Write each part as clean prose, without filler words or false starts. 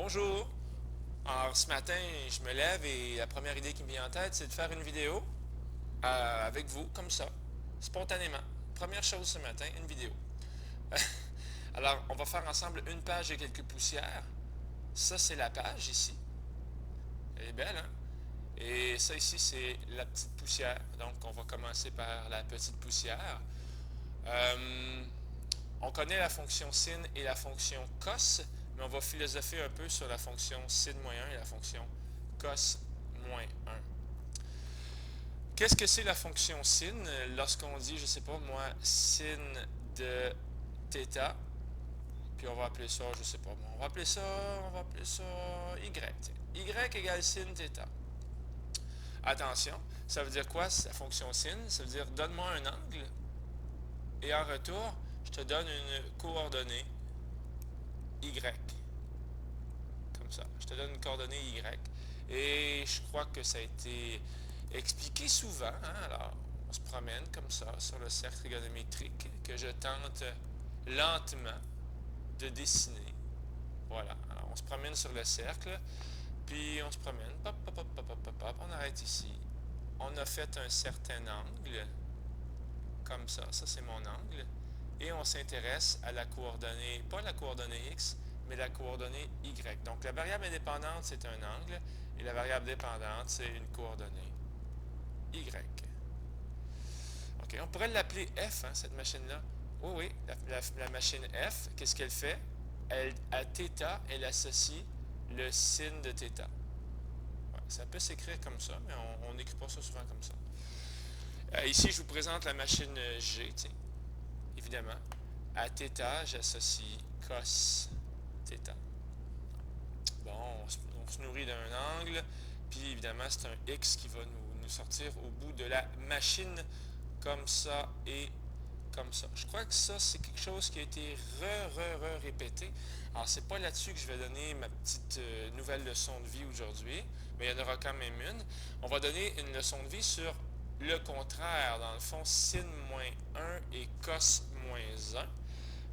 Bonjour! Alors ce matin, je me lève et la première idée qui me vient en tête, c'est de faire une vidéo avec vous, comme ça, spontanément. Première chose ce matin, une vidéo. Alors, on va faire ensemble une page et quelques poussières. Ça, c'est la page ici. Elle est belle, hein? Et ça ici, c'est la petite poussière. Donc, on va commencer par la petite poussière. Euh, on connaît la fonction sin et la fonction cos, mais on va philosopher un peu sur la fonction sin-1 et la fonction cos-1. Qu'est-ce que c'est la fonction sin? Lorsqu'on dit, je sais pas moi, sin de θ, puis on va appeler ça, je sais pas moi, on va appeler ça y. Y égale sin θ. Attention, ça veut dire quoi, la fonction sin? Ça veut dire, donne-moi un angle, et en retour, je te donne une coordonnée y. Comme ça. Je te donne une coordonnée y. Et je crois que ça a été expliqué souvent. Hein? Alors, on se promène comme ça sur le cercle trigonométrique que je tente lentement de dessiner. Voilà. Alors, on se promène sur le cercle, puis on se promène. Pop, pop, pop, pop, pop, pop, on arrête ici. On a fait un certain angle, comme ça. Ça, c'est mon angle. Et on s'intéresse à la coordonnée, pas la coordonnée x, mais la coordonnée y. Donc, la variable indépendante, c'est un angle, et la variable dépendante, c'est une coordonnée y. OK, on pourrait l'appeler f, hein, cette machine-là. Oui, oui, la machine f, qu'est-ce qu'elle fait? À θ, elle associe le sin de θ. Ouais, ça peut s'écrire comme ça, mais on n'écrit pas ça souvent comme ça. Ici, je vous présente la machine G, tiens, évidemment. À θ, j'associe cos θ. Bon, on se nourrit d'un angle, puis évidemment, c'est un x qui va nous sortir au bout de la machine, comme ça et comme ça. Je crois que ça, c'est quelque chose qui a été répété. Alors, c'est pas là-dessus que je vais donner ma petite nouvelle leçon de vie aujourd'hui, mais il y en aura quand même une. On va donner une leçon de vie sur le contraire, dans le fond, sin-1 et cos-1.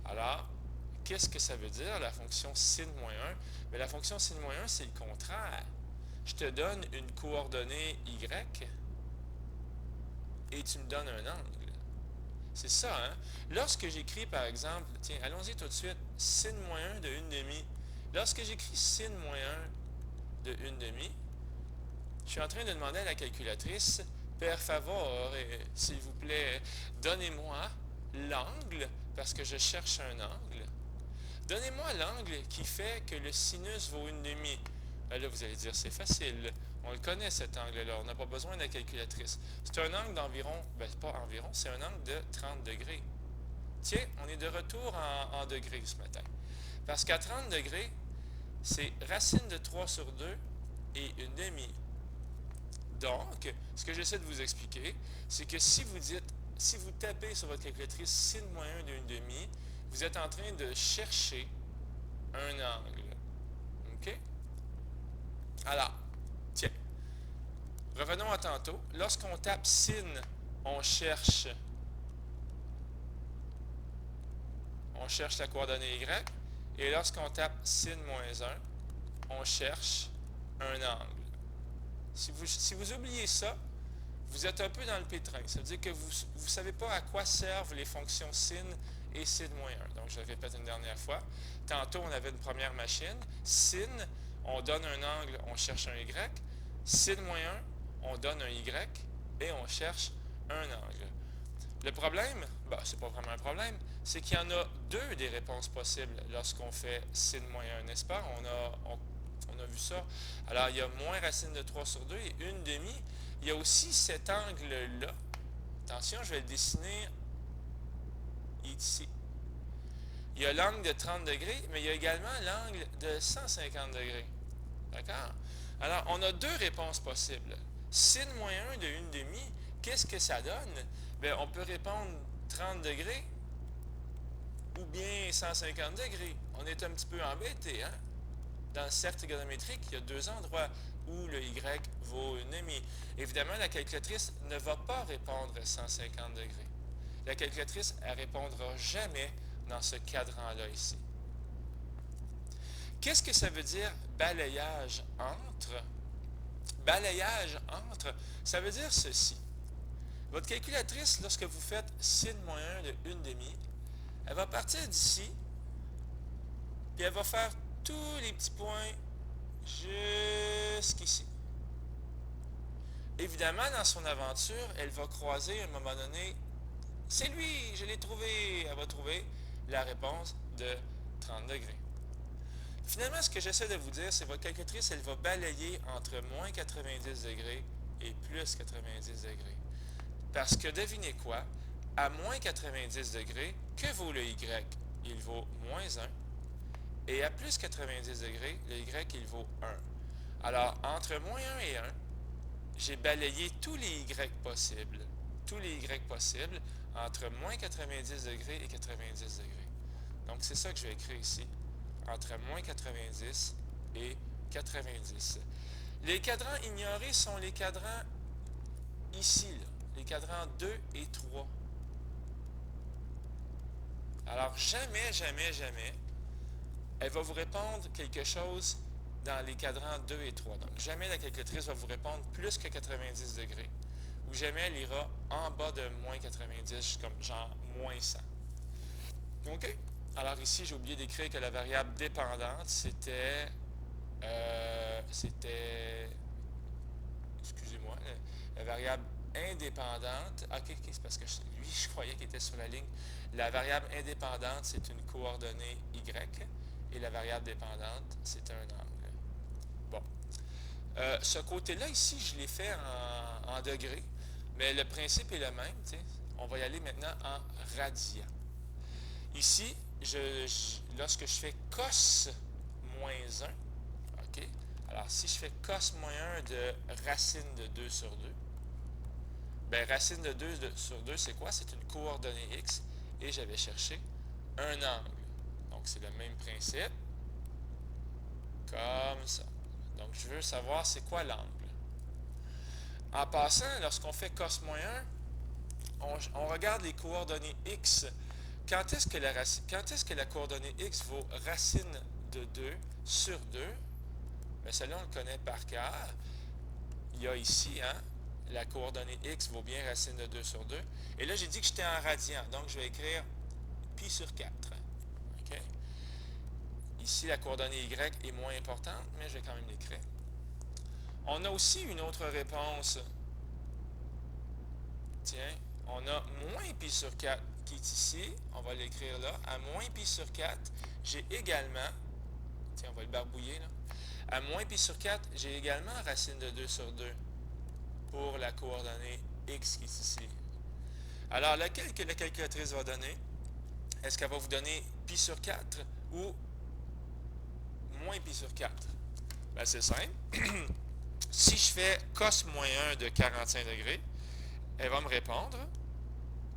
Alors, qu'est-ce que ça veut dire, la fonction sin-1? Mais la fonction sin-1, c'est le contraire. Je te donne une coordonnée y et tu me donnes un angle. C'est ça, hein? Lorsque j'écris, par exemple, tiens, allons-y tout de suite, sin-1 de 1/2. Lorsque j'écris sin-1 de 1/2, je suis en train de demander à la calculatrice, per favor, s'il vous plaît, donnez-moi l'angle, parce que je cherche un angle. Donnez-moi l'angle qui fait que le sinus vaut 1/2. Là, vous allez dire, c'est facile. On le connaît, cet angle-là. On n'a pas besoin de la calculatrice. C'est un angle d'environ, ben, pas environ, c'est un angle de 30 degrés. Tiens, on est de retour en degrés ce matin. Parce qu'à 30 degrés, c'est racine de 3 sur 2 et 1/2. Donc, ce que j'essaie de vous expliquer, c'est que si vous tapez sur votre calculatrice sin-1 de 1/2, vous êtes en train de chercher un angle. OK? Alors, tiens, revenons à tantôt. Lorsqu'on tape sin, on cherche la coordonnée y. Et lorsqu'on tape sin-1, on cherche un angle. Si vous oubliez ça, vous êtes un peu dans le pétrin. Ça veut dire que vous ne savez pas à quoi servent les fonctions sin et sin-1. Donc, je le répète une dernière fois. Tantôt, on avait une première machine. Sin, on donne un angle, on cherche un y. Sin-1, on donne un y et on cherche un angle. Le problème, ben, c'est pas vraiment un problème, c'est qu'il y en a deux des réponses possibles lorsqu'on fait sin-1, n'est-ce pas? On a vu ça. Alors, il y a moins racine de 3 sur 2 et 1/2. Il y a aussi cet angle-là. Attention, je vais le dessiner ici. Il y a l'angle de 30 degrés, mais il y a également l'angle de 150 degrés. D'accord? Alors, on a deux réponses possibles. Sin-1 de 1/2, qu'est-ce que ça donne? Bien, on peut répondre 30 degrés ou bien 150 degrés. On est un petit peu embêté, hein? Dans le cercle trigonométrique, il y a deux endroits où le y vaut 1/2. Évidemment, la calculatrice ne va pas répondre 150 degrés. La calculatrice, elle ne répondra jamais dans ce cadran-là ici. Qu'est-ce que ça veut dire balayage entre? Balayage entre, ça veut dire ceci. Votre calculatrice, lorsque vous faites sin moins 1 de 1/2, elle va partir d'ici, puis elle va faire tous les petits points jusqu'ici. Évidemment, dans son aventure, elle va croiser à un moment donné, c'est lui, je l'ai trouvé. Elle va trouver la réponse de 30 degrés. Finalement, ce que j'essaie de vous dire, c'est que votre calculatrice, elle va balayer entre moins 90 degrés et plus 90 degrés. Parce que devinez quoi? À moins 90 degrés, que vaut le y? Il vaut moins 1. Et à plus 90 degrés, le y, il vaut 1. Alors, entre moins 1 et 1, j'ai balayé tous les y possibles. Tous les y possibles entre moins 90 degrés et 90 degrés. Donc, c'est ça que je vais écrire ici. Entre moins 90 et 90. Les cadrans ignorés sont les cadrans ici, là, les cadrans 2 et 3. Alors, jamais, jamais, jamais, elle va vous répondre quelque chose dans les cadrans 2 et 3. Donc, jamais la calculatrice va vous répondre plus que 90 degrés, ou jamais elle ira en bas de moins 90, comme genre moins 100. OK? Alors ici, j'ai oublié d'écrire que la variable dépendante, c'était, excusez-moi, la variable indépendante, ok, c'est parce que lui, je croyais qu'il était sur la ligne. La variable indépendante, c'est une coordonnée y, et la variable dépendante, c'est un angle. Bon. Ce côté-là, ici, je l'ai fait en degrés, mais le principe est le même, t'sais. On va y aller maintenant en radian. Ici, lorsque je fais cos moins 1, ok, alors si je fais cos moins 1 de racine de 2 sur 2, bien racine de 2 sur 2, c'est quoi? C'est une coordonnée x, et j'avais cherché un angle. Donc, c'est le même principe, comme ça. Donc, je veux savoir c'est quoi l'angle. En passant, lorsqu'on fait cos moins 1, on regarde les coordonnées x. Quand est-ce que la coordonnée x vaut racine de 2 sur 2? Bien, celle-là, on le connaît par cœur. Il y a ici, hein, la coordonnée x vaut bien racine de 2 sur 2. Et là, j'ai dit que j'étais en radian, donc je vais écrire pi sur 4. Okay? Ici, la coordonnée y est moins importante, mais je vais quand même l'écrire. On a aussi une autre réponse. Tiens, on a moins pi sur 4 qui est ici. On va l'écrire là. À moins pi sur 4, j'ai également, tiens, on va le barbouiller là. À moins pi sur 4, j'ai également racine de 2 sur 2 pour la coordonnée x qui est ici. Alors, laquelle que la calculatrice va donner? Est-ce qu'elle va vous donner pi sur 4 ou moins pi sur 4? Bien, c'est simple. Si je fais cos moins 1 de 45 degrés, elle va me répondre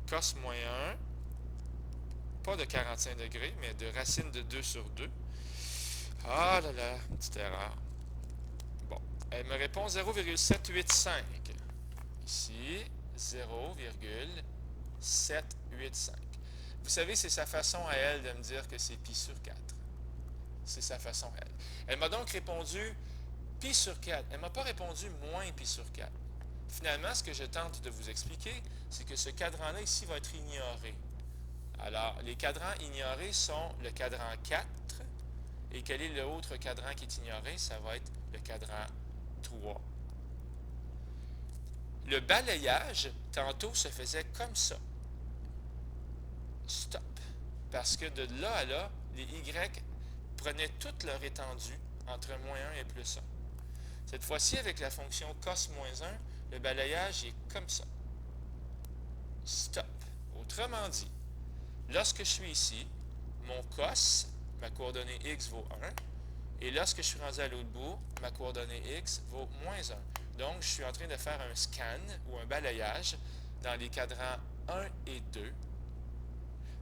cos moins 1, pas de 45 degrés, mais de racine de 2 sur 2. Ah là là, petite erreur. Bon, elle me répond 0,785. Ici, 0,785. Vous savez, c'est sa façon à elle de me dire que c'est pi sur 4. C'est sa façon à elle. Elle m'a donc répondu pi sur 4. Elle ne m'a pas répondu moins pi sur 4. Finalement, ce que je tente de vous expliquer, c'est que ce cadran-là ici va être ignoré. Alors, les cadrans ignorés sont le cadran 4. Et quel est l'autre cadran qui est ignoré? Ça va être le cadran 3. Le balayage, tantôt, se faisait comme ça. Stop. Parce que de là à là, les Y prenaient toute leur étendue entre moins 1 et plus 1. Cette fois-ci, avec la fonction cos moins 1, le balayage est comme ça. Stop. Autrement dit, lorsque je suis ici, mon cos, ma coordonnée x vaut 1, et lorsque je suis rendu à l'autre bout, ma coordonnée x vaut moins 1. Donc, je suis en train de faire un scan ou un balayage dans les cadrans 1 et 2,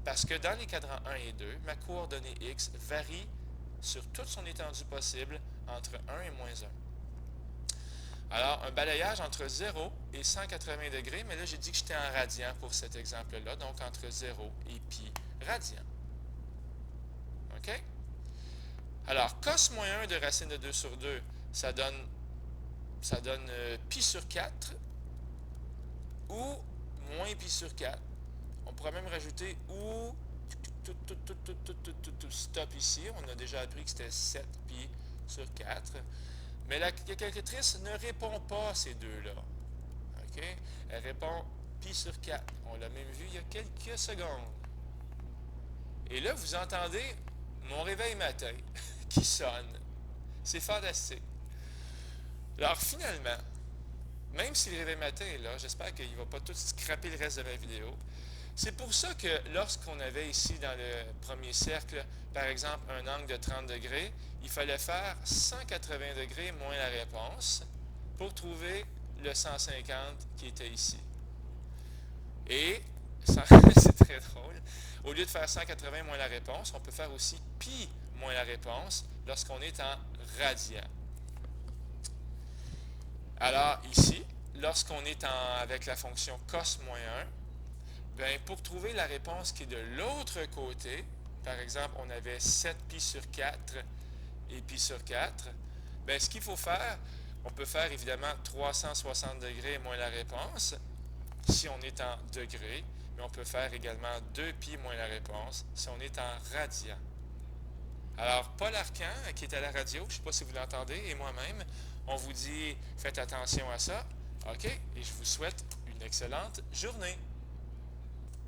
parce que dans les cadrans 1 et 2, ma coordonnée x varie sur toute son étendue possible entre 1 et moins 1. Alors, un balayage entre 0 et 180 degrés, mais là, j'ai dit que j'étais en radian pour cet exemple-là, donc entre 0 et pi radian. OK? Alors, cos moins 1 de racine de 2 sur 2, ça donne pi sur 4 ou moins pi sur 4. On pourrait même rajouter ou stop ici. On a déjà appris que c'était 7 pi sur 4. Mais la calculatrice ne répond pas à ces deux-là. OK? Elle répond pi sur 4. On l'a même vu il y a quelques secondes. Et là, vous entendez mon réveil matin qui sonne. C'est fantastique. Alors finalement, même si le réveil matin est là, j'espère qu'il ne va pas tout scraper le reste de ma vidéo. C'est pour ça que lorsqu'on avait ici dans le premier cercle, par exemple, un angle de 30 degrés, il fallait faire 180 degrés moins la réponse pour trouver le 150 qui était ici. Et, c'est très drôle, au lieu de faire 180 moins la réponse, on peut faire aussi pi moins la réponse lorsqu'on est en radian. Alors ici, lorsqu'on est avec la fonction cos moins 1, bien, pour trouver la réponse qui est de l'autre côté, par exemple, on avait 7 pi sur 4 et pi sur 4, bien, ce qu'il faut faire, on peut faire évidemment 360 degrés moins la réponse, si on est en degrés, mais on peut faire également 2 pi moins la réponse, si on est en radian. Alors, Paul Arcan, qui est à la radio, je ne sais pas si vous l'entendez, et moi-même, on vous dit, faites attention à ça, OK? Et je vous souhaite une excellente journée.